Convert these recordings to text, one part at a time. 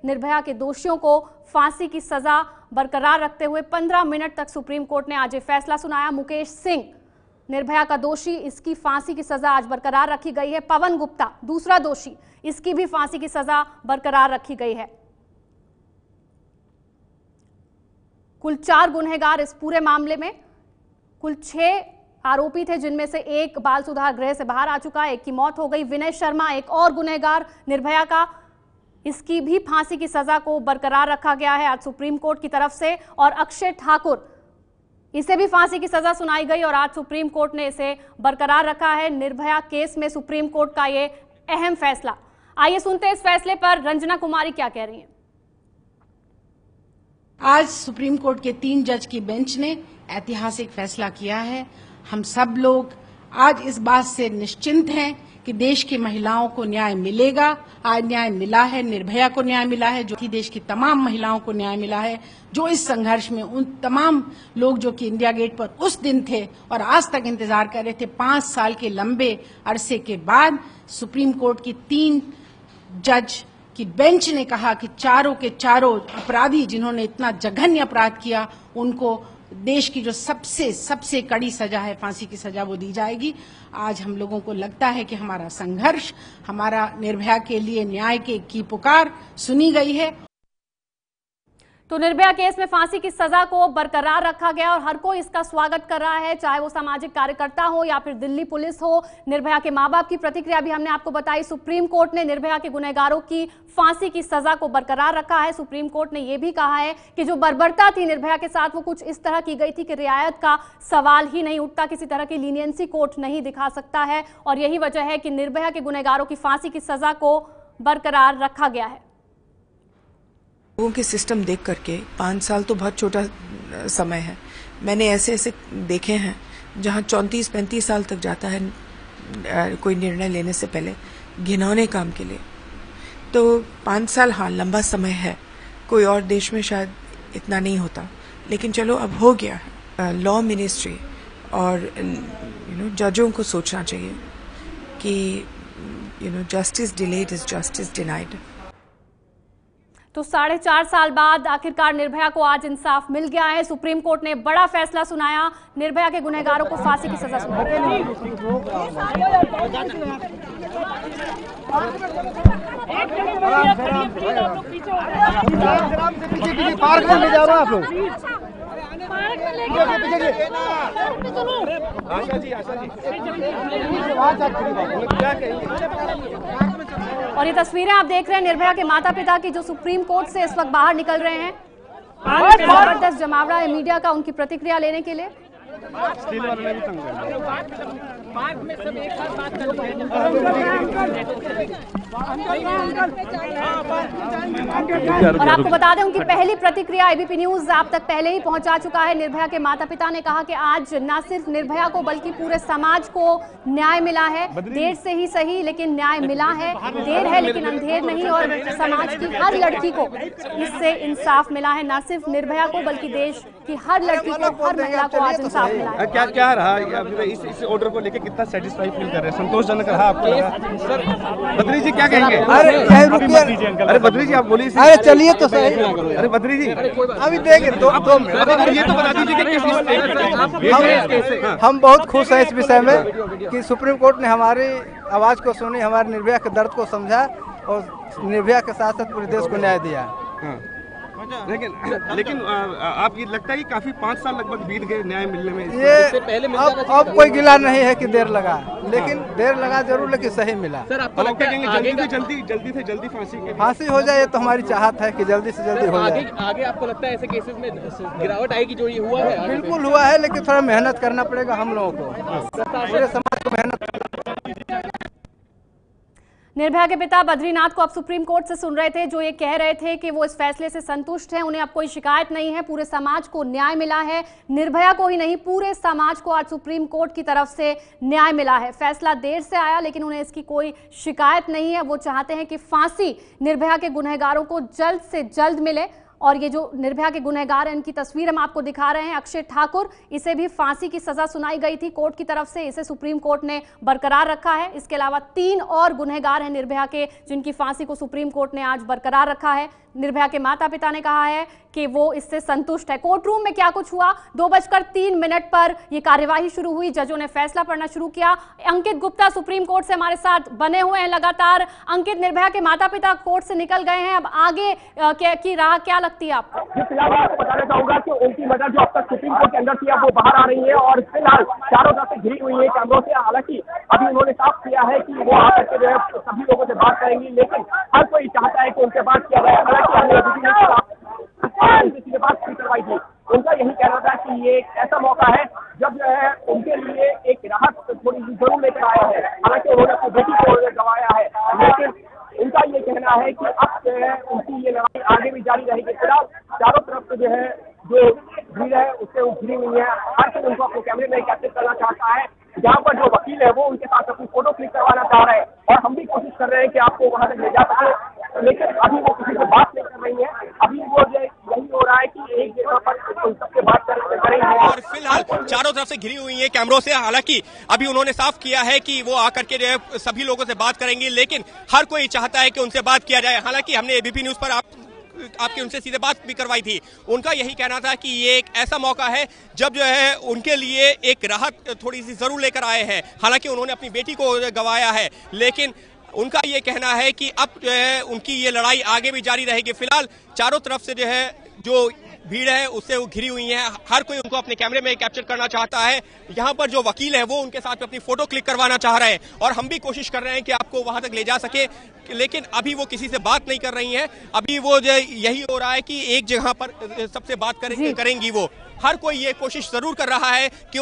निर्भया के दोषियों को फांसी की सजा बरकरार रखते हुए 15 मिनट तक सुप्रीम कोर्ट ने आज ये फैसला सुनाया। मुकेश सिंह निर्भया का दोषी, इसकी फांसी की सजा आज बरकरार रखी गई है। पवन गुप्ता दूसरा दोषी, इसकी भी फांसी की सजा बरकरार रखी गई है। कुल 4 गुनहगार इस पूरे मामले में, कुल 6 आरोपी थे, जिनमें से एक बाल सुधार गृह से बाहर आ चुका है, एक की मौत हो गई। विनय शर्मा एक और गुनहगार निर्भया का, इसकी भी फांसी की सजा को बरकरार रखा गया है आज सुप्रीम कोर्ट की तरफ से। और अक्षय ठाकुर, इसे भी फांसी की सजा सुनाई गई और आज सुप्रीम कोर्ट ने इसे बरकरार रखा है। निर्भया केस में सुप्रीम कोर्ट का ये अहम फैसला। आइए सुनते हैं इस फैसले पर रंजना कुमारी क्या कह रही हैं। आज सुप्रीम कोर्ट के 3 जज की बेंच ने ऐतिहासिक फैसला किया है। हम सब लोग आज इस बात से निश्चिंत हैं कि देश की महिलाओं को न्याय मिलेगा। आज न्याय मिला है, निर्भया को न्याय मिला है, जो कि देश की तमाम महिलाओं को न्याय मिला है, जो इस संघर्ष में उन तमाम लोग जो कि इंडिया गेट पर उस दिन थे और आज तक इंतजार कर रहे थे। 5 साल के लंबे अरसे के बाद सुप्रीम कोर्ट की 3 जज की बेंच ने कहा कि चारों के चारों अपराधी जिन्होंने इतना जघन्य अपराध किया, उनको देश की जो सबसे कड़ी सजा है, फांसी की सजा, वो दी जाएगी। आज हम लोगों को लगता है कि हमारा संघर्ष, हमारा निर्भया के लिए न्याय की पुकार सुनी गई है। तो निर्भया केस में फांसी की सजा को बरकरार रखा गया और हर कोई इसका स्वागत कर रहा है, चाहे वो सामाजिक कार्यकर्ता हो या फिर दिल्ली पुलिस हो। निर्भया के मां बाप की प्रतिक्रिया भी हमने आपको बताई। सुप्रीम कोर्ट ने निर्भया के गुनहगारों की फांसी की सजा को बरकरार रखा है। सुप्रीम कोर्ट ने यह भी कहा है कि जो बर्बरता थी निर्भया के साथ, वो कुछ इस तरह की गई थी कि रियायत का सवाल ही नहीं उठता, किसी तरह की लीनियंसी कोर्ट नहीं दिखा सकता है। और यही वजह है कि निर्भया के गुनहगारों की फांसी की सजा को बरकरार रखा गया है। लोगों के सिस्टम देख करके 5 साल तो बहुत छोटा समय है। मैंने ऐसे देखे हैं जहां 34-35 साल तक जाता है कोई निर्णय लेने से पहले, घिनौने काम के लिए। तो 5 साल हाँ लंबा समय है, कोई और देश में शायद इतना नहीं होता, लेकिन चलो अब हो गया है। लॉ मिनिस्ट्री और जजों को सोचना चाहिए कि justice delayed is justice denied. तो 4.5 साल बाद आखिरकार निर्भया को आज इंसाफ मिल गया है। सुप्रीम कोर्ट ने बड़ा फैसला सुनाया, निर्भया के गुनहगारों को फांसी की सजा सुनाई। पार्क में ले जा रहा आप लोग। और ये तस्वीरें आप देख रहे हैं निर्भया के माता पिता की, जो सुप्रीम कोर्ट से इस वक्त बाहर निकल रहे हैं। जबरदस्त जमावड़ा है मीडिया का उनकी प्रतिक्रिया लेने के लिए। और आपको बता दें, उनकी पहली प्रतिक्रिया एबीपी न्यूज आप तक पहले ही पहुंचा चुका है। निर्भया के माता पिता ने कहा कि आज न सिर्फ निर्भया को बल्कि पूरे समाज को न्याय मिला है। देर से ही सही, लेकिन न्याय मिला है। देर है लेकिन अंधेर नहीं, और समाज की हर लड़की को इससे इंसाफ मिला है। न सिर्फ निर्भया को बल्कि देश की हर लड़की को, हर महिला को आज इंसाफ मिला है। क्या रहा इस ऑर्डर को लेकर कितना सेटिस्फाई फील कर रहे हैं, संतोषजनक रहा आपको? सर बद्री जी क्या कहेंगे? अरे बद्री जी आप बोलिए। अरे चलिए तो सही। अरे बद्री जी अभी देंगे ये तो बता दीजिए कि हम बहुत खुश हैं इस विषय में कि सुप्रीम कोर्ट ने हमारी आवाज को सुनी, हमारे निर्भया के दर्द को समझा और निर्भया के साथ साथ पूरे देश को न्याय दिया। लेकिन आप ये लगता है कि काफी 5 साल लगभग बीत गए न्याय मिलने में। ये पहले अब कोई गिला नहीं है कि देर लगा, लेकिन देर लगा जरूर, लेकिन सही मिला। सर आपको लगता है जल्दी फांसी हो जाए, तो हमारी चाहत है कि जल्दी से जल्दी हो जाए। आगे आपको लगता है ऐसे केसेस में गिरावट आएगी जो ये हुआ है? बिल्कुल हुआ है, लेकिन थोड़ा मेहनत करना पड़ेगा हम लोगों को, पूरे समाज को मेहनत। निर्भया के पिता बद्रीनाथ को अब सुप्रीम कोर्ट से सुन रहे थे, जो ये कह रहे थे कि वो इस फैसले से संतुष्ट हैं, उन्हें अब कोई शिकायत नहीं है, पूरे समाज को न्याय मिला है। निर्भया को ही नहीं, पूरे समाज को आज सुप्रीम कोर्ट की तरफ से न्याय मिला है। फैसला देर से आया, लेकिन उन्हें इसकी कोई शिकायत नहीं है। वो चाहते हैं कि फांसी निर्भया के गुनहगारों को जल्द से जल्द मिले और ये जो निर्भया के गुनहगार हैं, इनकी तस्वीर हम आपको दिखा रहे हैं। अक्षय ठाकुर, इसे भी फांसी की सजा सुनाई गई थी कोर्ट की तरफ से, इसे सुप्रीम कोर्ट ने बरकरार रखा है। इसके अलावा 3 और गुनहगार हैं निर्भया के, जिनकी फांसी को सुप्रीम कोर्ट ने आज बरकरार रखा है। निर्भया के माता पिता ने कहा है कि वो इससे संतुष्ट है। कोर्ट रूम में क्या कुछ हुआ, 2:03 पर यह कार्यवाही शुरू हुई, जजों ने फैसला पढ़ना शुरू किया। अंकित गुप्ता सुप्रीम कोर्ट से हमारे साथ बने हुए हैं लगातार। अंकित, निर्भया के माता पिता कोर्ट से निकल गए हैं, अब आगे की राह क्या लगती है आपको? फिलहाल आपको बताना चाहूंगा कि उनकी मदद जो अब तक सुप्रीम कोर्ट के अंदर थी, अब वो बाहर आ रही है और फिलहाल चारों तरफ से घिरी हुई है कैमरों से। हालांकि अभी उन्होंने साफ किया है कि वो आकर के जो है सभी लोगों से बात करेंगी, लेकिन हर कोई चाहता है कि उनसे बात किया जाए। हालांकि हमने बात करवाई थी, उनका यही कहना था कि ये एक ऐसा मौका है जब जो है उनके लिए एक राहत थोड़ी सी जरूर लेकर आया है। हालांकि उन्होंने अपनी बेटी को गंवाया है, लेकिन उनका ये कहना है कि अब जो है उनकी ये लड़ाई आगे भी जारी रहेगी। फिलहाल चारों तरफ से जो है जो भीड़ है उससे वो घिरी हुई है। हर कोई उनको अपने कैमरे में कैप्चर करना चाहता है। जहाँ पर जो वकील है वो उनके साथ अपनी फोटो क्लिक करवाना चाह रहे हैं और हम भी कोशिश कर रहे हैं कि आपको वहां तक ले जा सके, लेकिन अभी वो किसी से बात नहीं कर रही है। अभी वो जो यही हो रहा है कि एक जगह पर उन सबसे बात करेंगे। और फिलहाल चारों तरफ से घिरी हुई है कैमरों से। हालांकि अभी उन्होंने साफ किया है कि वो आकर के जो है सभी लोगों से बात करेंगे, लेकिन हर कोई चाहता है कि उनसे बात किया जाए। हालांकि हमने एबीपी न्यूज पर आपके उनसे सीधे बात भी करवाई थी। उनका यही कहना था कि ये एक ऐसा मौका है जब जो है उनके लिए एक राहत थोड़ी सी जरूर लेकर आए हैं। हालांकि उन्होंने अपनी बेटी को गंवाया है, लेकिन उनका ये कहना है कि अब जो है उनकी ये लड़ाई आगे भी जारी रहेगी। फिलहाल चारों तरफ से जो है जो भीड़ है उससे वो घिरी हुई है। हर कोई उनको अपने कैमरे में कैप्चर करना चाहता है। यहाँ पर जो वकील है वो उनके साथ अपनी फोटो क्लिक करवाना चाह रहे हैं और हम भी कोशिश कर रहे हैं कि आपको वहां तक ले जा सके, लेकिन अभी वो किसी से बात नहीं कर रही हैं। अभी वो जो यही हो रहा है कि एक जगह पर सबसे बात करेंगी वो। हर कोई ये कोशिश जरूर कर रहा है कि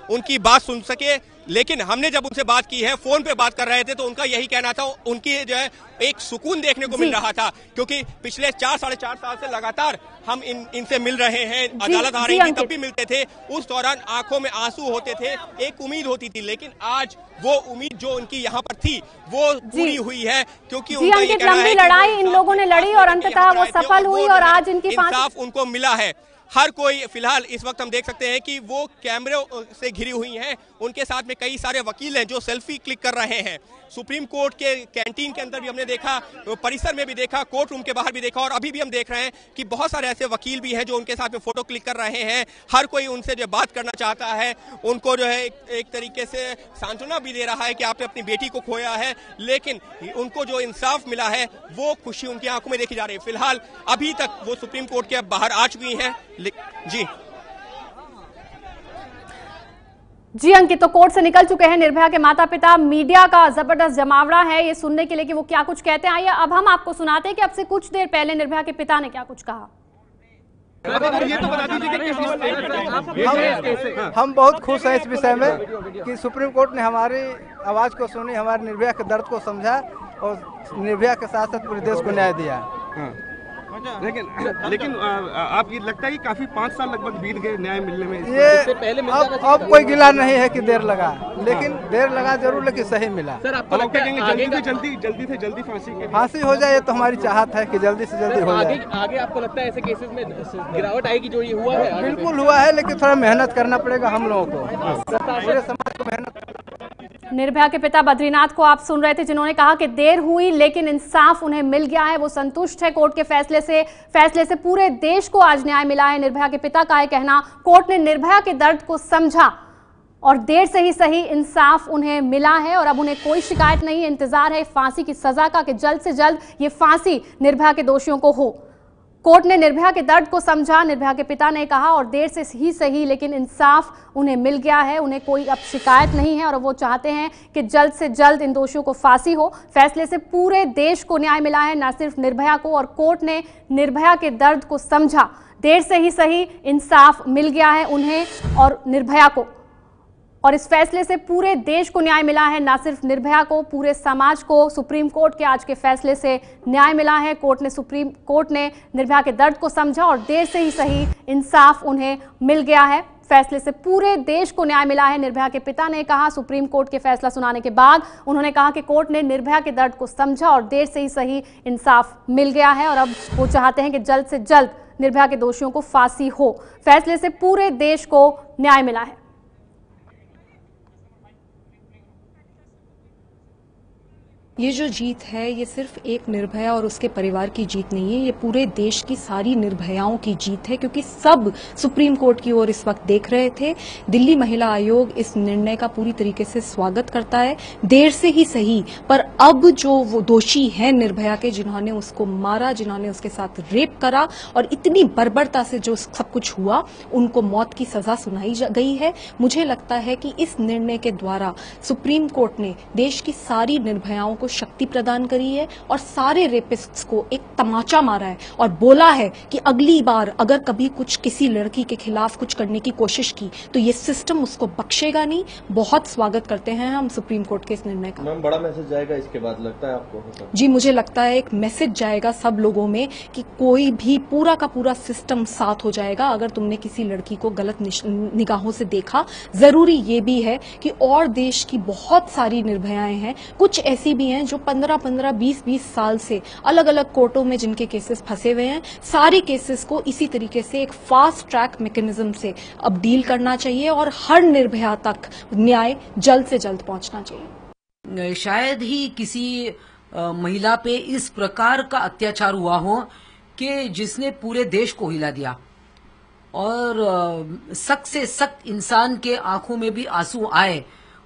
उनकी बात सुन सके, लेकिन हमने जब उनसे बात की है, फोन पे बात कर रहे थे, तो उनका यही कहना था, उनकी जो है एक सुकून देखने को मिल रहा था, क्योंकि पिछले 4-4.5 साल से लगातार हम इनसे मिल रहे हैं। अदालत आ रही थी तब भी मिलते थे, उस दौरान आंखों में आंसू होते थे, एक उम्मीद होती थी, लेकिन आज वो उम्मीद जो उनकी यहाँ पर थी वो पूरी हुई है। क्योंकि उनका ये कहना है कि लड़ाई इन लोगों ने लड़ी और अंततः वो सफल हुई और आज इनकी इंसाफ उनको मिला है। हर कोई फिलहाल इस वक्त हम देख सकते हैं कि वो कैमरे से घिरी हुई हैं। उनके साथ में कई सारे वकील हैं जो सेल्फी क्लिक कर रहे हैं। सुप्रीम कोर्ट के कैंटीन के अंदर भी हमने देखा, परिसर में भी देखा, कोर्ट रूम के बाहर भी देखा और अभी भी हम देख रहे हैं कि बहुत सारे ऐसे वकील भी हैं जो उनके साथ में फोटो क्लिक कर रहे हैं। हर कोई उनसे जो बात करना चाहता है, उनको जो है एक तरीके से सांत्वना भी दे रहा है कि आपने अपनी बेटी को खोया है, लेकिन उनको जो इंसाफ मिला है वो खुशी उनकी आंखों में देखी जा रही है। फिलहाल अभी तक वो सुप्रीम कोर्ट के बाहर आ चुकी हैं। जी अंकित, तो कोर्ट से निकल चुके हैं निर्भया के माता पिता। मीडिया का जबरदस्त जमावड़ा है ये सुनने के लिए कि वो क्या कुछ कहते हैं। आइए अब हम आपको सुनाते हैं कि अब से कुछ देर पहले निर्भया के पिता ने क्या कुछ कहा। ये तो बता दीजिए कि हम बहुत खुश हैं इस विषय में कि सुप्रीम कोर्ट ने हमारी आवाज़ को सुनी, हमारे निर्भया के दर्द को समझा और निर्भया के साथ साथ पूरे देश को न्याय दिया। लेकिन आप ये लगता है कि काफी 5 साल लगभग बीत गए न्याय मिलने में। ये पहले अब कोई गिला नहीं है कि देर लगा, लेकिन देर लगा जरूर, लेकिन सही मिला। सर आपको लगता है जल्दी से जल्दी फांसी हो जाए, तो हमारी चाहत है कि जल्दी से जल्दी हो जाए। आगे आपको लगता है ऐसे केसेस में गिरावट आएगी जो ये हुआ है? बिल्कुल हुआ है, लेकिन थोड़ा मेहनत करना पड़ेगा हम लोगों को, पूरे समाज को मेहनत। निर्भया के पिता बद्रीनाथ को आप सुन रहे थे, जिन्होंने कहा कि देर हुई लेकिन इंसाफ उन्हें मिल गया है, वो संतुष्ट है कोर्ट के फैसले से पूरे देश को आज न्याय मिला है। निर्भया के पिता का यह कहना, कोर्ट ने निर्भया के दर्द को समझा और देर से ही सही इंसाफ उन्हें मिला है और अब उन्हें कोई शिकायत नहीं है। इंतजार है फांसी की सजा का कि जल्द से जल्द ये फांसी निर्भया के दोषियों को हो। कोर्ट ने निर्भया के दर्द को समझा, निर्भया के पिता ने कहा, और देर से ही सही लेकिन इंसाफ उन्हें मिल गया है। उन्हें कोई अब शिकायत नहीं है और वो चाहते हैं कि जल्द से जल्द इन दोषियों को फांसी हो। फैसले से पूरे देश को न्याय मिला है, न सिर्फ निर्भया को, और कोर्ट ने निर्भया के दर्द को समझा। देर से ही सही इंसाफ मिल गया है उन्हें और निर्भया को, और इस फैसले से पूरे देश को न्याय मिला है, न सिर्फ निर्भया को, पूरे समाज को। सुप्रीम कोर्ट के आज के फैसले से न्याय मिला है। सुप्रीम कोर्ट ने निर्भया के दर्द को समझा और देर से ही सही इंसाफ उन्हें मिल गया है। फैसले से पूरे देश को न्याय मिला है, निर्भया के पिता ने कहा। सुप्रीम कोर्ट के फैसला सुनाने के बाद उन्होंने कहा कि कोर्ट ने निर्भया के दर्द को समझा और देर से ही सही इंसाफ मिल गया है और अब वो चाहते हैं कि जल्द से जल्द निर्भया के दोषियों को फांसी हो। फैसले से पूरे देश को न्याय मिला है। ये जो जीत है ये सिर्फ एक निर्भया और उसके परिवार की जीत नहीं है, ये पूरे देश की सारी निर्भयाओं की जीत है, क्योंकि सब सुप्रीम कोर्ट की ओर इस वक्त देख रहे थे। दिल्ली महिला आयोग इस निर्णय का पूरी तरीके से स्वागत करता है, देर से ही सही, पर अब जो वो दोषी हैं निर्भया के, जिन्होंने उसको मारा, जिन्होंने उसके साथ रेप करा और इतनी बर्बरता से जो सब कुछ हुआ, उनको मौत की सजा सुनाई गई है। मुझे लगता है कि इस निर्णय के द्वारा सुप्रीम कोर्ट ने देश की सारी निर्भयाओं को शक्ति प्रदान करी है और सारे रेपिस्ट्स को एक तमाचा मारा है और बोला है कि अगली बार अगर कभी कुछ किसी लड़की के खिलाफ कुछ करने की कोशिश की तो ये सिस्टम उसको बख्शेगा नहीं। बहुत स्वागत करते हैं हम सुप्रीम कोर्ट के इस निर्णय का। मैम, बड़ा मैसेज जाएगा इसके बाद, लगता है आपको? जी, मुझे लगता है एक मैसेज जाएगा सब लोगों में कि कोई भी पूरा का पूरा सिस्टम साथ हो जाएगा अगर तुमने किसी लड़की को गलत निगाहों से देखा। जरूरी ये भी है कि और देश की बहुत सारी निर्भयाएं हैं, कुछ ऐसी भी हैं जो 15-15, 20-20 साल से अलग अलग कोर्टों में जिनके केसेस फंसे हुए हैं। सारे केसेस को इसी तरीके से एक फास्ट ट्रैक मैकेनिज्म से अब डील करना चाहिए और हर निर्भया तक न्याय जल्द से जल्द पहुंचना चाहिए। शायद ही किसी महिला पे इस प्रकार का अत्याचार हुआ हो कि जिसने पूरे देश को हिला दिया और सख्त से सख्त इंसान के आंखों में भी आंसू आए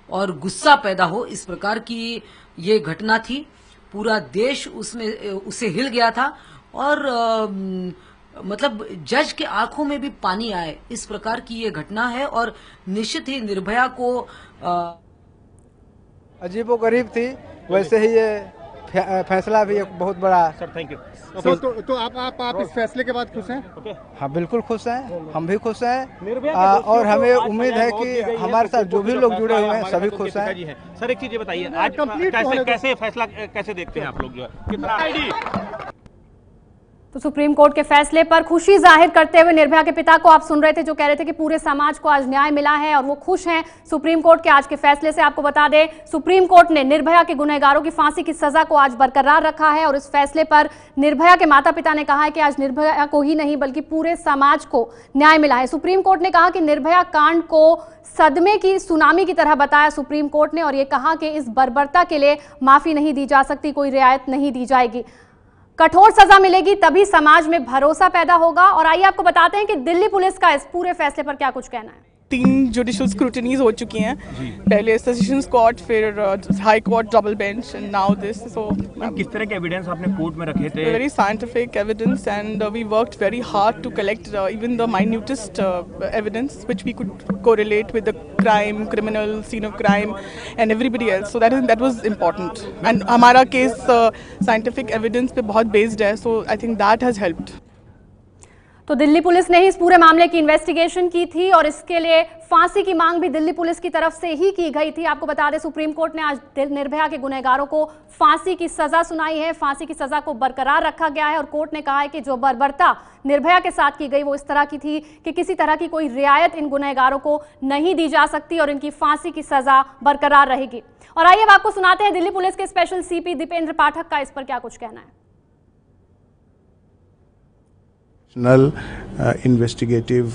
और गुस्सा पैदा हो। इस प्रकार की ये घटना थी, पूरा देश उससे हिल गया था और मतलब जज के आंखों में भी पानी आए, इस प्रकार की ये घटना है। और निश्चित ही निर्भया को अजीबोगरीब थी, वैसे ही ये फैसला भी एक बहुत बड़ा। Sir thank you. तो आप इस फैसले के बाद खुश हैं? हाँ, बिल्कुल खुश हैं, हम भी खुश हैं और हमें उम्मीद है कि हमारे साथ जो भी लोग जुड़े हुए हैं सभी खुश हैं। सर एक चीज ये बताइए, आज कैसे फैसला कैसे देखते हैं आप लोग, जो है कितना? तो सुप्रीम कोर्ट के फैसले पर खुशी जाहिर करते हुए निर्भया के पिता को आप सुन रहे थे, जो कह रहे थे कि पूरे समाज को आज न्याय मिला है और वो खुश हैं सुप्रीम कोर्ट के आज के फैसले से। आपको बता दें, सुप्रीम कोर्ट ने निर्भया के गुनहगारों की फांसी की सजा को आज बरकरार रखा है और इस फैसले पर निर्भया के माता पिता ने कहा है कि आज निर्भया को ही नहीं बल्कि पूरे समाज को न्याय मिला है। सुप्रीम कोर्ट ने कहा कि निर्भया कांड को सदमे की सुनामी की तरह बताया सुप्रीम कोर्ट ने और ये कहा कि इस बर्बरता के लिए माफी नहीं दी जा सकती, कोई रियायत नहीं दी जाएगी, कठोर सजा मिलेगी तभी समाज में भरोसा पैदा होगा। और आइए आपको बताते हैं कि दिल्ली पुलिस का इस पूरे फैसले पर क्या कुछ कहना है। 3 जुडिशियल स्क्रूटनीज हो चुकी हैं, पहले सेशंस कोर्ट, फिर high court double bench and now this. So किस तरह के एविडेंस आपने कोर्ट में रखे थे? Very scientific evidence and we worked very hard to collect even the minutest evidence which we could correlate with the crime, criminal scene of crime and everybody else. So that was important and हमारा case scientific evidence पे बहुत based है, so I think that has helped. तो Delhi police ने ही इस पूरे मामले की इन्वेस्टिगेशन की थी और इसके लिए फांसी की मांग भी दिल्ली पुलिस की तरफ से ही की गई थी। आपको बता दें, सुप्रीम कोर्ट ने आज निर्भया के गुनहगारों को फांसी की सजा सुनाई है, फांसी की सजा को बरकरार रखा गया है और कोर्ट ने कहा है कि जो बर्बरता निर्भया के साथ की गई वो इस तरह की थी कि किसी तरह की कोई रियायत इन गुनहगारों को नहीं दी जा सकती और इनकी फांसी की सजा बरकरार रहेगी। और आइए अब आपको सुनाते हैं दिल्ली पुलिस के स्पेशल सीपी दीपेंद्र पाठक का इस पर क्या कुछ कहना है। इन्वेस्टिगेटिव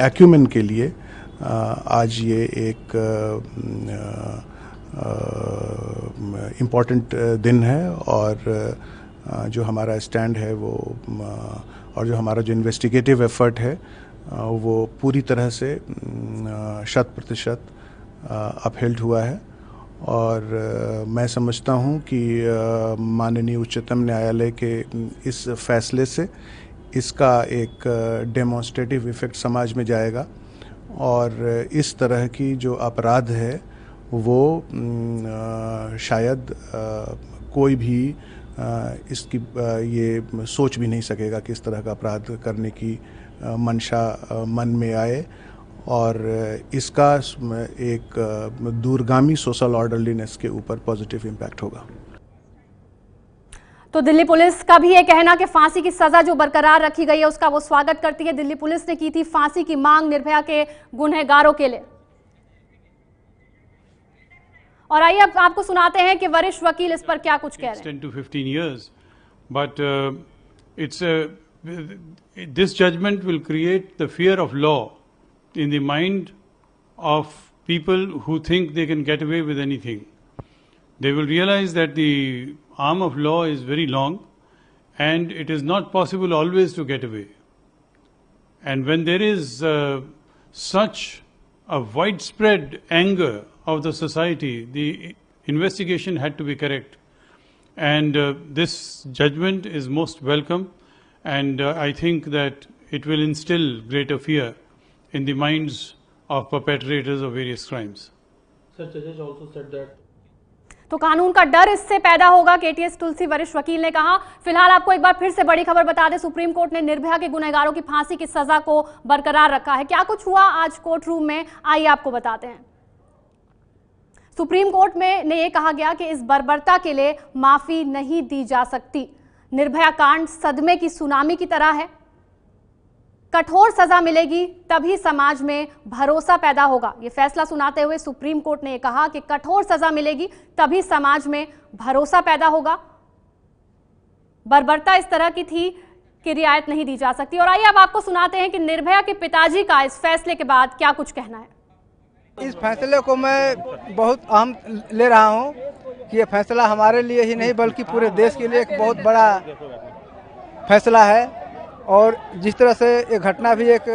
एक्यूमेन के लिए आज ये एक इम्पॉर्टेंट दिन है और जो हमारा स्टैंड है वो और जो हमारा जो इन्वेस्टिगेटिव एफर्ट है वो पूरी तरह से 100% अपहेल्ड हुआ है। और मैं समझता हूँ कि माननीय उच्चतम न्यायालय के इस फैसले से इसका एक डेमोन्स्ट्रेटिव इफेक्ट समाज में जाएगा और इस तरह की जो अपराध है वो शायद कोई भी इसकी ये सोच भी नहीं सकेगा कि इस तरह का अपराध करने की मंशा मन में आए और इसका एक दूरगामी सोशल ऑर्डरलीनेस के ऊपर पॉजिटिव इम्पैक्ट होगा। तो दिल्ली पुलिस का भी ये कहना कि फांसी की सजा जो बरकरार रखी गई है उसका वो स्वागत करती है। दिल्ली पुलिस ने की थी फांसी की मांग निर्भया के गुनहगारों के लिए। और आइए अब आपको सुनाते हैं कि वरिष्ठ वकील इस पर क्या कुछ कह रहे हैं। 10 to 15 years, but this judgment will create the fear of law in the mind of people who think they can get away with anything. They will realize that the arm of law is very long and it is not possible always to get away. And when there is such a widespread anger of the society, the investigation had to be correct. And this judgment is most welcome, and I think that it will instill greater fear in the minds of perpetrators of various crimes. Sir, judges also said that तो कानून का डर इससे पैदा होगा, KTS तुलसी वरिष्ठ वकील ने कहा। फिलहाल आपको एक बार फिर से बड़ी खबर बता दें, सुप्रीम कोर्ट ने निर्भया के गुनहगारों की फांसी की सजा को बरकरार रखा है। क्या कुछ हुआ आज कोर्ट रूम में, आइए आपको बताते हैं। सुप्रीम कोर्ट में ने यह कहा गया कि इस बर्बरता के लिए माफी नहीं दी जा सकती। निर्भया कांड सदमे की सुनामी की तरह है, कठोर सजा मिलेगी तभी समाज में भरोसा पैदा होगा। यह फैसला सुनाते हुए सुप्रीम कोर्ट ने कहा कि कठोर सजा मिलेगी तभी समाज में भरोसा पैदा होगा। बर्बरता इस तरह की थी कि रियायत नहीं दी जा सकती। और आइए अब आपको सुनाते हैं कि निर्भया के पिताजी का इस फैसले के बाद क्या कुछ कहना है। इस फैसले को मैं बहुत अहम ले रहा हूं कि यह फैसला हमारे लिए ही नहीं बल्कि पूरे देश के लिए एक बहुत बड़ा फैसला है। और जिस तरह से ये घटना भी एक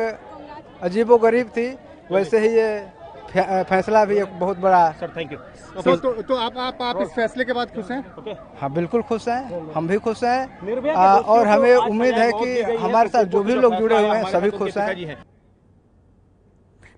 अजीबोगरीब थी, वैसे ही ये फैसला भी एक बहुत बड़ा। Sir thank you. तो आप इस फैसले के बाद खुश हैं? हाँ बिल्कुल खुश हैं, हम भी खुश हैं और हमें उम्मीद है कि हमारे साथ जो भी लोग जुड़े हुए हैं सभी खुश हैं।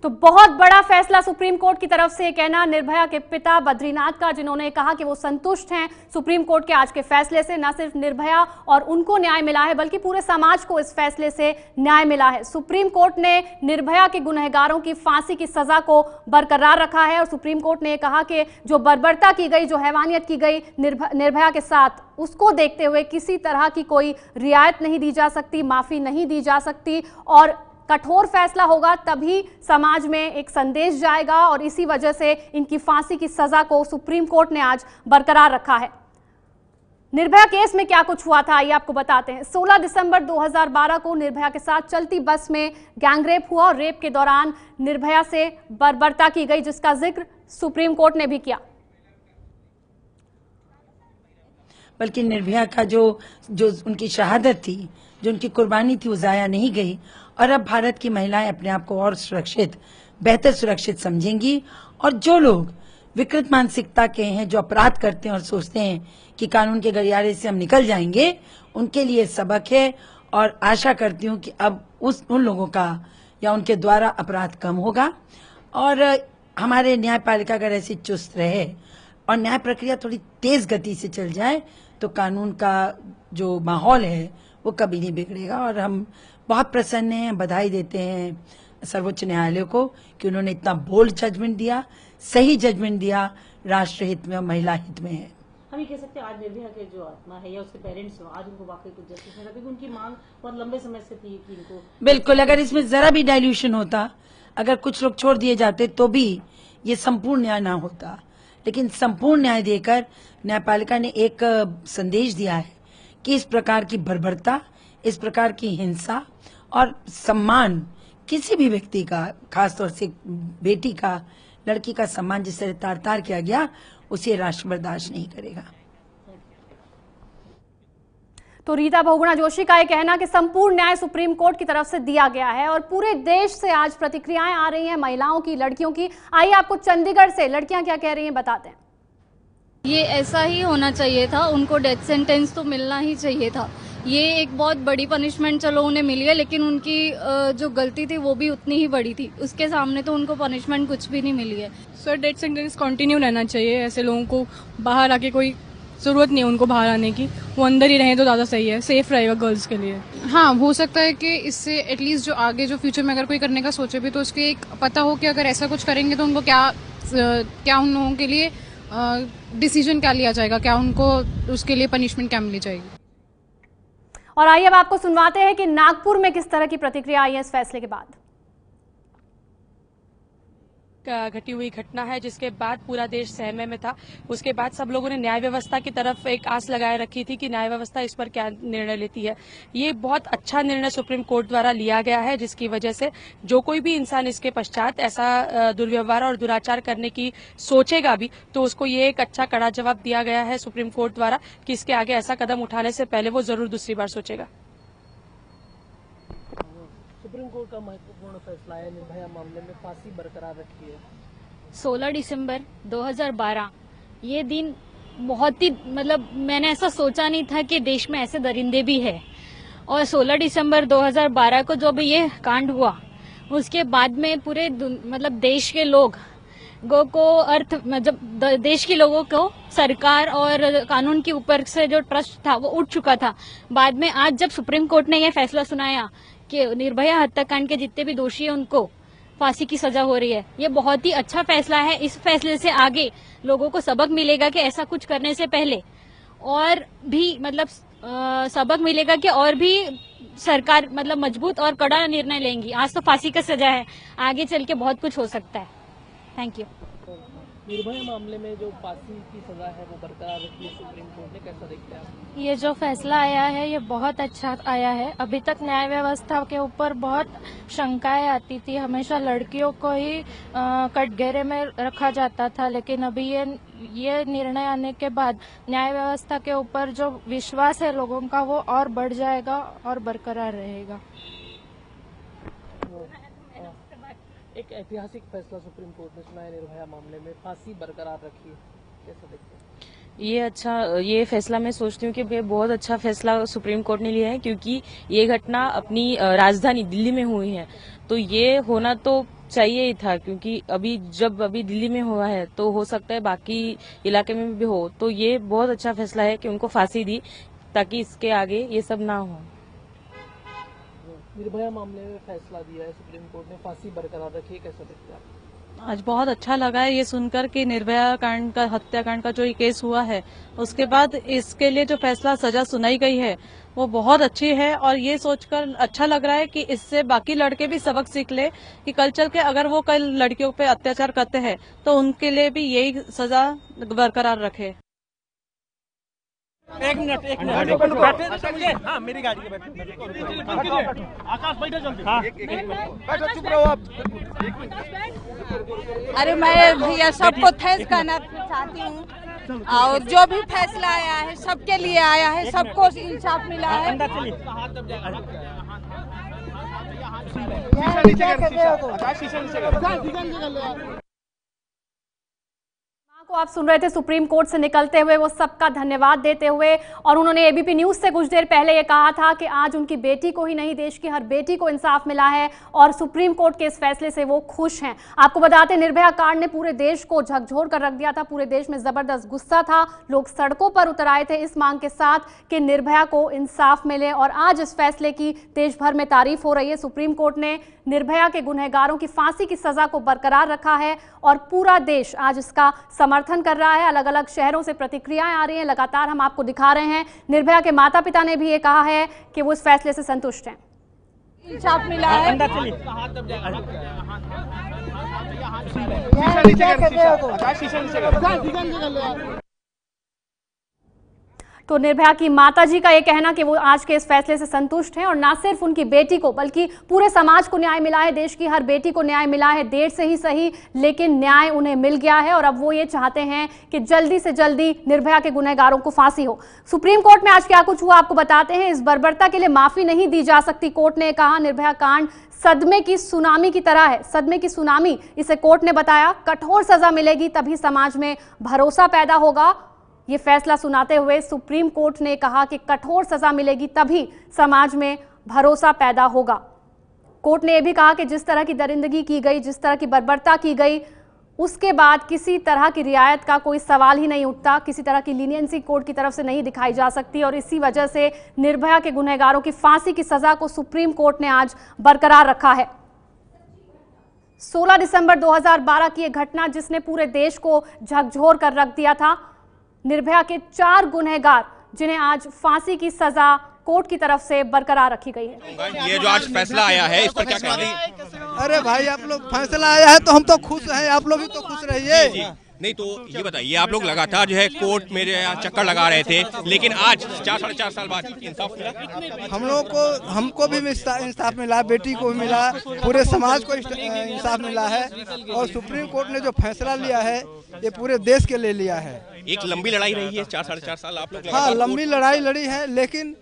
तो बहुत बड़ा फैसला सुप्रीम कोर्ट की तरफ से कहना निर्भया के पिता बद्रीनाथ का, जिन्होंने कहा कि वो संतुष्ट हैं सुप्रीम कोर्ट के आज के फैसले से। न सिर्फ निर्भया और उनको न्याय मिला है बल्कि पूरे समाज को इस फैसले से न्याय मिला है। सुप्रीम कोर्ट ने निर्भया के गुनहगारों की फांसी की सजा को बरकरार रखा है और सुप्रीम कोर्ट ने कहा कि जो बर्बरता की गई, जो हैवानियत की गई निर्भया के साथ, उसको देखते हुए किसी तरह की कोई रियायत नहीं दी जा सकती, माफी नहीं दी जा सकती और कठोर फैसला होगा तभी समाज में एक संदेश जाएगा। और इसी वजह से इनकी फांसी की सजा को सुप्रीम कोर्ट ने आज बरकरार रखा है। निर्भया केस में क्या कुछ हुआ था आइए आपको बताते हैं। 16 दिसंबर 2012 को निर्भया के साथ चलती बस में गैंगरेप हुआ और रेप के दौरान निर्भया से बर्बरता की गई, जिसका जिक्र सुप्रीम कोर्ट ने भी किया। बल्कि निर्भया का जो उनकी शहादत थी, जो उनकी कुर्बानी थी, वो जाया नहीं गई। और अब भारत की महिलाएं अपने आप को और सुरक्षित, बेहतर सुरक्षित समझेंगी। और जो लोग विकृत मानसिकता के हैं, जो अपराध करते हैं और सोचते हैं कि कानून के गलियारे से हम निकल जाएंगे, उनके लिए सबक है। और आशा करती हूँ कि अब उन लोगों का या उनके द्वारा अपराध कम होगा और हमारे न्यायपालिका अगर ऐसी चुस्त रहे और न्याय प्रक्रिया थोड़ी तेज गति से चल जाए तो कानून का जो माहौल है वो कभी नहीं बिगड़ेगा। और हम बहुत प्रसन्न हैं, बधाई देते हैं सर्वोच्च न्यायालय को कि उन्होंने इतना बोल्ड जजमेंट दिया, सही जजमेंट दिया, राष्ट्र हित में और महिला हित में है। हम ये कह सकते हैं आज निर्भया के जो आत्मा है या उसके पेरेंट्स हो, आज उनको वाकई कुछ जस्टिस मिला, क्योंकि उनकी मांग बहुत लंबे समय से थी कि इनको। बिल्कुल, अगर इसमें जरा भी डाइल्यूशन होता, अगर कुछ लोग छोड़ दिए जाते तो भी ये संपूर्ण न्याय ना होता। लेकिन संपूर्ण न्याय देकर न्यायपालिका ने एक संदेश दिया है कि इस प्रकार की बर्बरता, इस प्रकार की हिंसा और सम्मान किसी भी व्यक्ति का, खासतौर से बेटी का, लड़की का सम्मान जिस तरह तार तार किया गया, उसे राष्ट्र बर्दाश्त नहीं करेगा। तो रीता बहुगुणा जोशी का यह कहना कि संपूर्ण न्याय सुप्रीम कोर्ट की तरफ से दिया गया है और पूरे देश से आज प्रतिक्रियाएं आ रही हैं महिलाओं की, लड़कियों की। आइए आपको चंडीगढ़ से लड़कियां क्या कह रही हैं बताते हैं। ये ऐसा ही होना चाहिए था, उनको डेथ सेंटेंस तो मिलना ही चाहिए था। ये एक बहुत बड़ी पनिशमेंट चलो उन्हें मिली है, लेकिन उनकी जो गलती थी वो भी उतनी ही बड़ी थी। उसके सामने तो उनको पनिशमेंट कुछ भी नहीं मिली है। सर डेथ सेंटेंस कंटिन्यू रहना चाहिए। ऐसे लोगों को बाहर आके कोई जरूरत नहीं है उनको बाहर आने की, वो अंदर ही रहें तो ज्यादा सही है, सेफ रहेगा गर्ल्स के लिए। हाँ, हो सकता है कि इससे एटलीस्ट जो आगे जो फ्यूचर में अगर कोई करने का सोचे भी तो उसके एक पता हो कि अगर ऐसा कुछ करेंगे तो उनको क्या उन लोगों के लिए डिसीजन क्या लिया जाएगा, क्या उनको उसके लिए पनिशमेंट क्या मिली जाएगी। और आइए अब आपको सुनवाते हैं कि नागपुर में किस तरह की प्रतिक्रिया आई है इस फैसले के बाद। घटी हुई घटना है जिसके बाद पूरा देश सहमे में था। उसके बाद सब लोगों ने न्याय व्यवस्था की तरफ एक आस लगाए रखी थी कि न्याय व्यवस्था इस पर क्या निर्णय लेती है। ये बहुत अच्छा निर्णय सुप्रीम कोर्ट द्वारा लिया गया है, जिसकी वजह से जो कोई भी इंसान इसके पश्चात ऐसा दुर्व्यवहार और दुराचार करने की सोचेगा भी तो उसको ये एक अच्छा कड़ा जवाब दिया गया है सुप्रीम कोर्ट द्वारा कि इसके आगे ऐसा कदम उठाने से पहले वो जरूर दूसरी बार सोचेगा। सुप्रीम कोर्ट का महत्वपूर्ण फैसला है, निर्भया मामले में फांसी बरकरार रखी है। 16 दिसंबर 2012 ये दिन बहुत ही मैंने ऐसा सोचा नहीं था कि देश में ऐसे दरिंदे भी है। और 16 दिसंबर 2012 को जो भी ये कांड हुआ उसके बाद में पूरे देश के लोग देश के लोगों को सरकार और कानून के ऊपर से जो ट्रस्ट था वो उठ चुका था। बाद में आज जब सुप्रीम कोर्ट ने यह फैसला सुनाया कि निर्भया हत्याकांड के जितने भी दोषी हैं उनको फांसी की सजा हो रही है, ये बहुत ही अच्छा फैसला है। इस फैसले से आगे लोगों को सबक मिलेगा कि ऐसा कुछ करने से पहले और भी सबक मिलेगा कि और भी सरकार मजबूत और कड़ा निर्णय लेंगी। आज तो फांसी का सजा है, आगे चल के बहुत कुछ हो सकता है। Thank you. निर्भया मामले में जो फांसी की सजा है वो बरकरार रखी है सुप्रीम कोर्ट ने, कैसा देखते हैं आप? ये जो फैसला आया है ये बहुत अच्छा आया है। अभी तक न्याय व्यवस्था के ऊपर बहुत शंकाएं आती थी, हमेशा लड़कियों को ही कटघरे में रखा जाता था, लेकिन अभी ये निर्णय आने के बाद न्याय व्यवस्था के ऊपर जो विश्वास है लोगों का वो और बढ़ जाएगा और बरकरार रहेगा। एक ऐतिहासिक फैसला सुप्रीम कोर्ट ने सुना है, निर्भया मामले में फांसी बरकरार रखी है, कैसा देखते हैं? ये फैसला मैं सोचती हूँ कि बहुत अच्छा फैसला सुप्रीम कोर्ट ने लिया है, क्योंकि ये घटना अपनी राजधानी दिल्ली में हुई है तो ये होना तो चाहिए ही था, क्योंकि अभी दिल्ली में हुआ है तो हो सकता है बाकी इलाके में भी हो। तो ये बहुत अच्छा फैसला है कि उनको फांसी दी ताकि इसके आगे ये सब ना हो। निर्भया मामले में फैसला दिया है सुप्रीम कोर्ट ने, फांसी बरकरार रखी है, कैसा देखते हैं आप? आज बहुत अच्छा लगा है ये सुनकर कि निर्भया कांड का, हत्याकांड का जो ये केस हुआ है उसके बाद इसके लिए जो फैसला सजा सुनाई गई है वो बहुत अच्छी है। और ये सोचकर अच्छा लग रहा है कि इससे बाकी लड़के भी सबक सीख ले कि कल चल के अगर वो कल लड़कियों पे अत्याचार करते हैं तो उनके लिए भी यही सजा बरकरार रखे। एक मिनट बैठे। हाँ, मेरी गाड़ी के बैठे। आकाश बैठो जल्दी। हाँ, बैठो, चुप रहो आप। अरे मैं भैया सबको थैंक्स करना चाहती हूँ और जो भी फैसला आया है सबके लिए आया है, सबको इंसाफ मिला है। को आप सुन रहे थे सुप्रीम कोर्ट से निकलते हुए, वो सबका धन्यवाद देते हुए, और उन्होंने एबीपी न्यूज से कुछ देर पहले ये कहा था कि आज उनकी बेटी को ही नहीं देश की हर बेटी को इंसाफ मिला है और सुप्रीम कोर्ट के इस फैसले से वो खुश हैं। आपको बताते निर्भया कांड ने पूरे देश को झकझोर कर रख दिया था, पूरे देश में जबरदस्त गुस्सा था, लोग सड़कों पर उतर आए थे इस मांग के साथ कि निर्भया को इंसाफ मिले और आज इस फैसले की देश भर में तारीफ हो रही है। सुप्रीम कोर्ट ने निर्भया के गुनहगारों की फांसी की सजा को बरकरार रखा है और पूरा देश आज इसका समर्थन कर रहा है। अलग अलग शहरों से प्रतिक्रियाएं आ रही हैं, लगातार हम आपको दिखा रहे हैं। निर्भया के माता पिता ने भी ये कहा है कि वो इस फैसले से संतुष्ट हैं। इंसाफ मिला है। तो निर्भया की माताजी का ये कहना कि वो आज के इस फैसले से संतुष्ट हैं और ना सिर्फ उनकी बेटी को बल्कि पूरे समाज को न्याय मिला है, देश की हर बेटी को न्याय मिला है। देर से ही सही लेकिन न्याय उन्हें मिल गया है और अब वो ये चाहते हैं कि जल्दी से जल्दी निर्भया के गुनहगारों को फांसी हो। सुप्रीम कोर्ट में आज क्या कुछ हुआ आपको बताते हैं। इस बर्बरता के लिए माफी नहीं दी जा सकती, कोर्ट ने कहा। निर्भया कांड सदमे की सुनामी की तरह है, सदमे की सुनामी इसे कोर्ट ने बताया। कठोर सजा मिलेगी तभी समाज में भरोसा पैदा होगा। ये फैसला सुनाते हुए सुप्रीम कोर्ट ने कहा कि कठोर सजा मिलेगी तभी समाज में भरोसा पैदा होगा। कोर्ट ने यह भी कहा कि जिस तरह की दरिंदगी की गई, जिस तरह की बर्बरता की गई, उसके बाद किसी तरह की रियायत का कोई सवाल ही नहीं उठता, किसी तरह की लीनियंसी कोर्ट की तरफ से नहीं दिखाई जा सकती और इसी वजह से निर्भया के गुनहगारों की फांसी की सजा को सुप्रीम कोर्ट ने आज बरकरार रखा है। 16 दिसंबर 2012 की यह घटना जिसने पूरे देश को झकझोर कर रख दिया था। निर्भया के 4 गुनहगार जिन्हें आज फांसी की सजा कोर्ट की तरफ से बरकरार रखी गई है। ये जो आज फैसला आया है, इस पर क्या कहेंगे? अरे भाई, आप लोग फैसला आया है तो हम तो खुश हैं, आप लोग भी तो खुश रहिए। नहीं तो ये बताइए, आप लोग लगातार जो है कोर्ट में चक्कर लगा रहे थे, लेकिन आज 4-4.5 साल बाद इंसाफ मिला? हम लोगों को, हमको भी इंसाफ मिला, बेटी को भी मिला, पूरे समाज को इंसाफ मिला है। और सुप्रीम कोर्ट ने जो फैसला लिया है ये पूरे देश के लिए लिया है। एक लंबी लड़ाई रही है, 4-4.5 साल आप लोग। हाँ, लंबी लड़ाई लड़ी है, लेकिन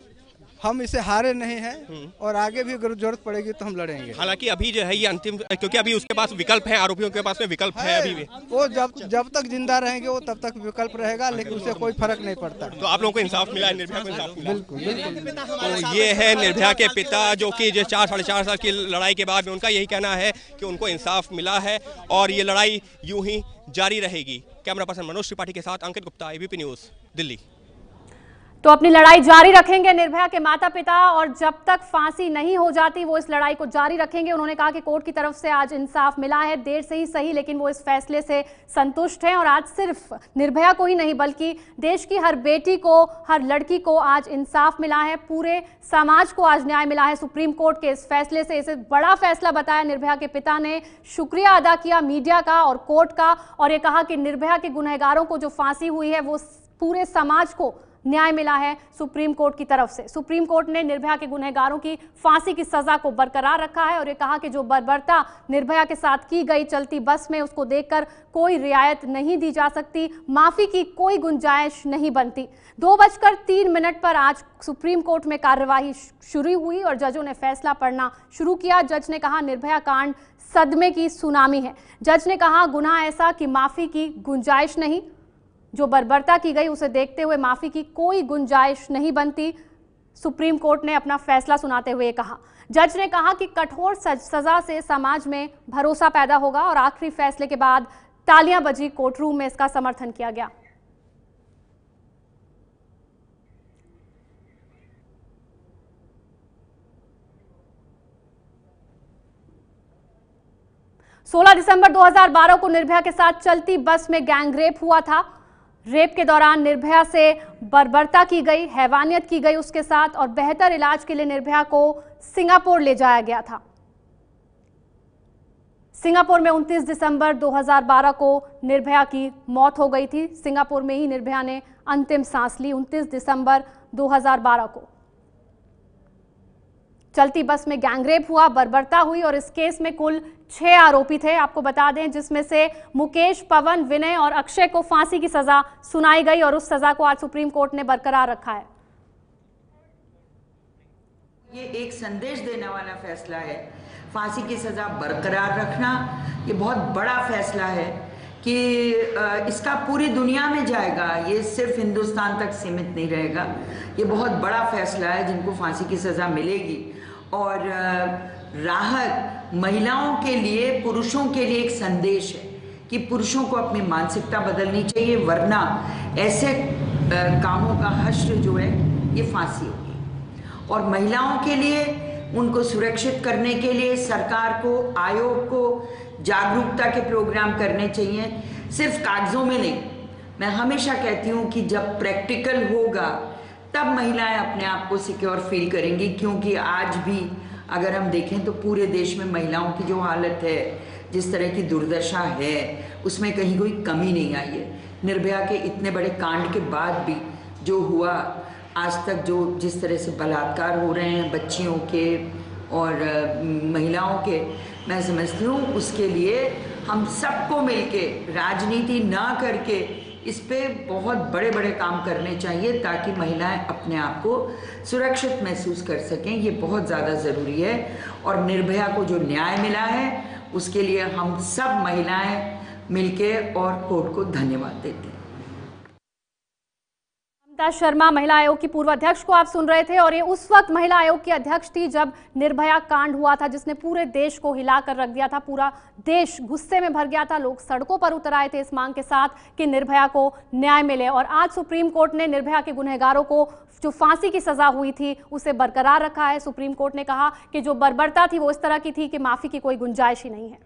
हम इसे हारे नहीं हैं और आगे भी अगर जरूरत पड़ेगी तो हम लड़ेंगे। हालांकि अभी जो है ये अंतिम, क्योंकि अभी उसके पास विकल्प है, आरोपियों के पास में विकल्प है अभी भी। वो जब तक जिंदा रहेंगे वो तब तक विकल्प रहेगा, लेकिन उससे कोई फर्क नहीं पड़ता। तो आप लोगों को इंसाफ मिला है, निर्भया को इंसाफ मिला? बिल्कुल। तो ये है निर्भया के पिता, जो कि 4-4.5 साल की लड़ाई के बाद में उनका यही कहना है कि उनको इंसाफ मिला है और ये लड़ाई यूं ही जारी रहेगी। कैमरा पर्सन मनोज त्रिपाठी के साथ अंकित गुप्ता, एबीपी न्यूज, दिल्ली। तो अपनी लड़ाई जारी रखेंगे निर्भया के माता पिता, और जब तक फांसी नहीं हो जाती वो इस लड़ाई को जारी रखेंगे। उन्होंने कहा कि कोर्ट की तरफ से आज इंसाफ मिला है, देर से ही सही, लेकिन वो इस फैसले से संतुष्ट हैं। और आज सिर्फ निर्भया को ही नहीं बल्कि देश की हर बेटी को, हर लड़की को आज इंसाफ मिला है, पूरे समाज को आज न्याय मिला है सुप्रीम कोर्ट के इस फैसले से। इसे बड़ा फैसला बताया निर्भया के पिता ने, शुक्रिया अदा किया मीडिया का और कोर्ट का, और ये कहा कि निर्भया के गुनहगारों को जो फांसी हुई है वो पूरे समाज को न्याय मिला है सुप्रीम कोर्ट की तरफ से। सुप्रीम कोर्ट ने निर्भया के गुनहगारों की फांसी की सजा को बरकरार रखा है और ये कहा कि जो बर्बरता निर्भया के साथ की गई चलती बस में, उसको देखकर कोई रियायत नहीं दी जा सकती, माफी की कोई गुंजाइश नहीं बनती। 2:03 पर आज सुप्रीम कोर्ट में कार्यवाही शुरू हुई और जजों ने फैसला पढ़ना शुरू किया। जज ने कहा निर्भया कांड सदमे की सुनामी है। जज ने कहा गुनाह ऐसा कि माफी की गुंजाइश नहीं, जो बर्बरता की गई उसे देखते हुए माफी की कोई गुंजाइश नहीं बनती। सुप्रीम कोर्ट ने अपना फैसला सुनाते हुए कहा, जज ने कहा कि कठोर सजा से समाज में भरोसा पैदा होगा और आखिरी फैसले के बाद तालियां बजी, कोर्ट रूम में इसका समर्थन किया गया। दिसंबर 2012 को निर्भया के साथ चलती बस में गैंगरेप हुआ था। रेप के दौरान निर्भया से बर्बरता की गई, हैवानियत की गई उसके साथ, और बेहतर इलाज के लिए निर्भया को सिंगापुर ले जाया गया था। सिंगापुर में 29 दिसंबर 2012 को निर्भया की मौत हो गई थी। सिंगापुर में ही निर्भया ने अंतिम सांस ली 29 दिसंबर 2012 को। चलती बस में गैंगरेप हुआ, बर्बरता हुई और इस केस में कुल 6 आरोपी थे, आपको बता दें, जिसमें से मुकेश, पवन, विनय और अक्षय को फांसी की सजा सुनाई गई और उस सजा को आज सुप्रीम कोर्ट ने बरकरार रखा है। ये एक संदेश देने वाला फैसला है, फांसी की सजा बरकरार रखना। ये बहुत बड़ा फैसला है कि इसका पूरी दुनिया में जाएगा, ये सिर्फ हिंदुस्तान तक सीमित नहीं रहेगा। ये बहुत बड़ा फैसला है जिनको फांसी की सजा मिलेगी, और राहत महिलाओं के लिए, पुरुषों के लिए एक संदेश है कि पुरुषों को अपनी मानसिकता बदलनी चाहिए, वरना ऐसे कामों का हश्र जो है ये फांसी होगी। और महिलाओं के लिए, उनको सुरक्षित करने के लिए सरकार को, आयोग को जागरूकता के प्रोग्राम करने चाहिए, सिर्फ कागजों में नहीं। मैं हमेशा कहती हूँ कि जब प्रैक्टिकल होगा तब महिलाएं अपने आप को सिक्योर फील करेंगी, क्योंकि आज भी अगर हम देखें तो पूरे देश में महिलाओं की जो हालत है, जिस तरह की दुर्दशा है, उसमें कहीं कोई कमी नहीं आई है। निर्भया के इतने बड़े कांड के बाद भी जो हुआ आज तक, जो जिस तरह से बलात्कार हो रहे हैं बच्चियों के और महिलाओं के, मैं समझती हूँ उसके लिए हम सबको मिलके, राजनीति ना करके, इस पे बहुत बड़े बड़े काम करने चाहिए ताकि महिलाएं अपने आप को सुरक्षित महसूस कर सकें। ये बहुत ज़्यादा ज़रूरी है और निर्भया को जो न्याय मिला है उसके लिए हम सब महिलाएं मिलके और कोर्ट को धन्यवाद देते हैं। शर्मा महिला आयोग की पूर्व अध्यक्ष को आप सुन रहे थे, और ये उस वक्त महिला आयोग की अध्यक्ष थी जब निर्भया कांड हुआ था, जिसने पूरे देश को हिलाकर रख दिया था। पूरा देश गुस्से में भर गया था, लोग सड़कों पर उतर आए थे इस मांग के साथ कि निर्भया को न्याय मिले। और आज सुप्रीम कोर्ट ने निर्भया के गुनहगारों को जो फांसी की सजा हुई थी उसे बरकरार रखा है। सुप्रीम कोर्ट ने कहा कि जो बर्बरता थी वो इस तरह की थी कि माफी की कोई गुंजाइश ही नहीं है।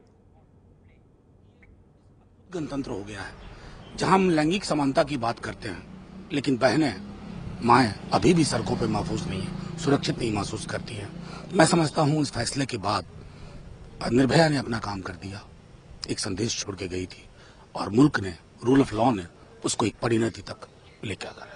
गणतंत्र हो गया है जहां हम लैंगिक समानता की बात करते हैं, लेकिन बहनें, माएं अभी भी सड़कों पे महफूज नहीं है। सुरक्षित नहीं महसूस करती हैं। मैं समझता हूं इस फैसले के बाद निर्भया ने अपना काम कर दिया, एक संदेश छोड़ के गई थी और मुल्क ने, रूल ऑफ लॉ ने उसको एक परिणति तक लेकर आ गया।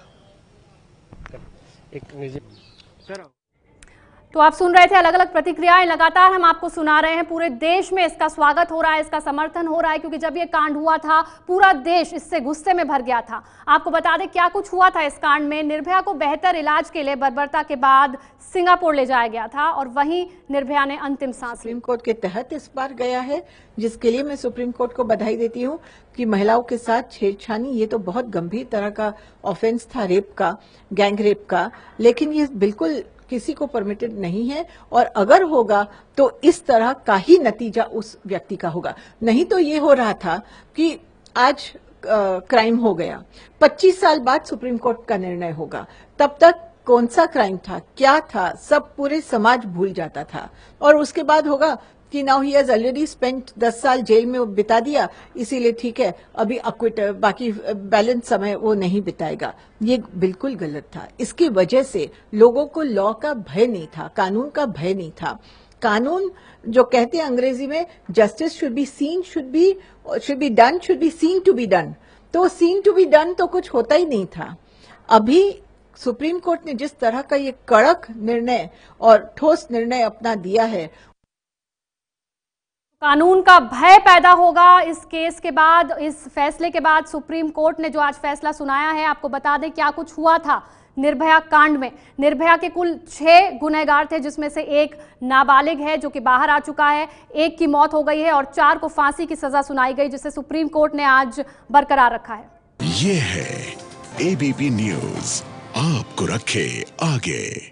तो आप सुन रहे थे अलग अलग प्रतिक्रियाएं, लगातार हम आपको सुना रहे हैं। पूरे देश में इसका स्वागत हो रहा है, इसका समर्थन हो रहा है, क्योंकि जब ये कांड हुआ था पूरा देश इससे गुस्से में भर गया था। आपको बता दें क्या कुछ हुआ था इस कांड में। निर्भया को बेहतर इलाज के लिए बर्बरता के बाद सिंगापुर ले जाया गया था और वहीं निर्भया ने अंतिम सांस ली। सुप्रीम कोर्ट के तहत इस बार गया है, जिसके लिए मैं सुप्रीम कोर्ट को बधाई देती हूँ कि महिलाओं के साथ छेड़छानी ये तो बहुत गंभीर तरह का ऑफेंस था, रेप का, गैंग रेप का, लेकिन ये बिल्कुल किसी को परमिटेड नहीं है और अगर होगा तो इस तरह का ही नतीजा उस व्यक्ति का होगा। नहीं तो ये हो रहा था कि आज क्राइम हो गया, 25 साल बाद सुप्रीम कोर्ट का निर्णय होगा, तब तक कौन सा क्राइम था, क्या था, सब पूरे समाज भूल जाता था और उसके बाद होगा कि now he has already spent 10 साल जेल में बिता दिया, इसीलिए ठीक है अभी अक्विट, बाकी बैलेंस समय वो नहीं बिताएगा। ये बिल्कुल गलत था। इसकी वजह से लोगों को लॉ का भय नहीं था, कानून का भय नहीं था। कानून जो कहते हैं अंग्रेजी में justice should be seen, should be done, should be seen to be done, तो सीन टू बी डन तो कुछ होता ही नहीं था। अभी सुप्रीम कोर्ट ने जिस तरह का ये कड़क निर्णय और ठोस निर्णय अपना दिया है, कानून का भय पैदा होगा इस केस के बाद, इस फैसले के बाद। सुप्रीम कोर्ट ने जो आज फैसला सुनाया है, आपको बता दें क्या कुछ हुआ था निर्भया कांड में। निर्भया के कुल 6 गुनहगार थे, जिसमें से एक नाबालिग है जो कि बाहर आ चुका है, एक की मौत हो गई है और 4 को फांसी की सजा सुनाई गई, जिसे सुप्रीम कोर्ट ने आज बरकरार रखा है। ये है एबीपी न्यूज, आपको रखे आगे।